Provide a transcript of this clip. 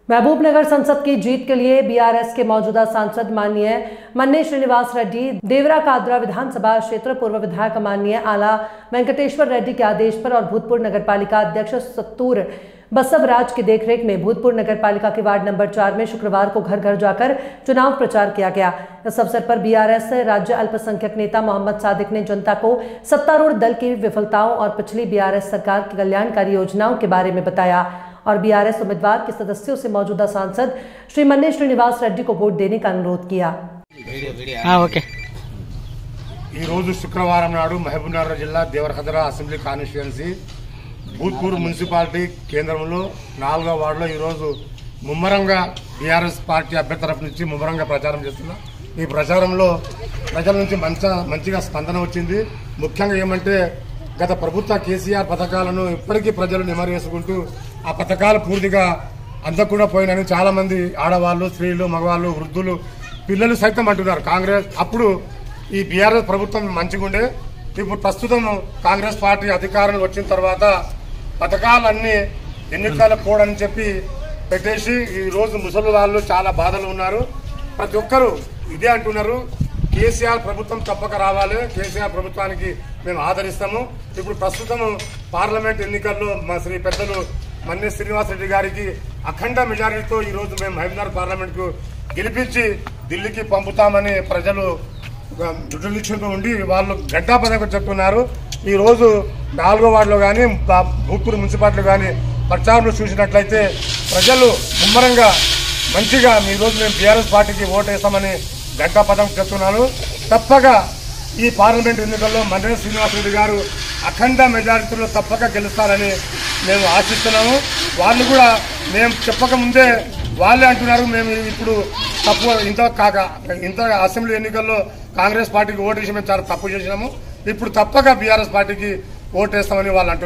महबूबनगर संसद की जीत के लिए बीआरएस के मौजूदा सांसद माननीय मन्ने श्रीनिवास रेड्डी, देवरा कादरा विधानसभा क्षेत्र पूर्व विधायक माननीय आला वेंकटेश्वर रेड्डी के आदेश पर और भूतपूर्व नगरपालिका अध्यक्ष सत्तूर बसवराज की देखरेख में भूतपूर्व नगरपालिका के वार्ड नंबर 4 में शुक्रवार को घर घर जाकर चुनाव प्रचार किया गया। इस अवसर पर बीआरएस राज्य अल्पसंख्यक नेता मोहम्मद सादिक ने जनता को सत्तारूढ़ दल की विफलताओं और पिछली बीआरएस सरकार की कल्याणकारी योजनाओं के बारे में बताया और बीआरएस उम्मीदवार के सदस्यों से मौजूदा सांसद श्री मन्ने श्रीनिवास रेड्डी को वोट देने का अनुरोध किया। शुक्रवार नाడు మహబూబ్నగర్ జిల్లా Devarakadra assembly constituency Bhoothpur municipality కేంద్రంలో 4వ వార్డులో ఈ రోజు ముమ్మరంగా బీఆర్ఎస్ పార్టీ అభ్యర్థి తరఫు నుంచి ముమ్మరంగా ప్రచారం చేస్తున్నా। ఈ ప్రచారంలో ప్రజల నుంచి మంచిగా స్పందన వచ్చింది। ముఖ్యంగా ఏమంటే గత ప్రభుత్వ కేసీఆర్ పథకాలను ఇప్పటికీ ప్రజలు నెమరేసుకుంటూ ఆ పథకాలు పూర్తిగా అందకుండా పోయినని చాలా మంది ఆడవాళ్ళు, స్త్రీలు, మగవాళ్ళు, వృద్ధులు, పిల్లలు సైతం అంటున్నారు। కాంగ్రెస్ అప్పుడు ఈ బీఆర్ఎస్ ప్రభుత్వం మంచిగుండే, ఇప్పుడు ప్రస్తుతం కాంగ్రెస్ పార్టీ అధికారంలో వచ్చిన తర్వాత పథకాలన్నీ ఎన్నికల కోడని చెప్పి పెట్టేసి ఈ రోజు ముసలి వాళ్ళు చాలా బాధలు ఉన్నారు। ప్రతి ఒక్కరు ఇదే అంటున్నారు, కేసీఆర్ ప్రభుత్వం తప్పక రావాలి, కేసీఆర్ ప్రభుత్వానికి మేము ఆదరిస్తాము। ఇప్పుడు ప్రస్తుతం పార్లమెంట్ ఎన్నికల్లో మా శ్రీ పెద్దలు మన్నే శ్రీనివాస్ రెడ్డి గారికి అఖండ మెజారిటీతో ఈ రోజు మేము మహబూబ్నగర్ పార్లమెంట్ కు గెలిపించి ఢిల్లీకి పంపుతామని ప్రజలు దుడ్డునిచ్చుతూ ఉండి వాళ్ళు గంటాపదంగా చెప్తున్నారు। ఈ రోజు 4వ వార్డులో కానీ భూత్పూర్ మున్సిపాలిటీలో కానీ ప్రచారంలో చూసినట్లయితే ప్రజలు ముమ్మరంగా మంచిగా ఈ రోజు మేము బీఆర్ఎస్ పార్టీకి ఓటు వేస్తామని గంటాపదం చెప్తున్నాను। తప్పక ఈ పార్లమెంట్ ఎన్నికల్లో మన్నే శ్రీనివాస్ రెడ్డి గారు అఖండ మెజారిటీలో తప్పక గెలుస్తారని మేము ఆశిస్తున్నాము। వాళ్ళు కూడా మేము చెప్పకముందే వాళ్ళే అంటున్నారు, మేము ఇప్పుడు తప్పు ఇంత అసెంబ్లీ ఎన్నికల్లో కాంగ్రెస్ పార్టీకి ఓటు వేసి మేము చాలా తప్పు చేసినాము, ఇప్పుడు తప్పక బీఆర్ఎస్ పార్టీకి ఓటు వేస్తామని వాళ్ళు అంటున్నారు।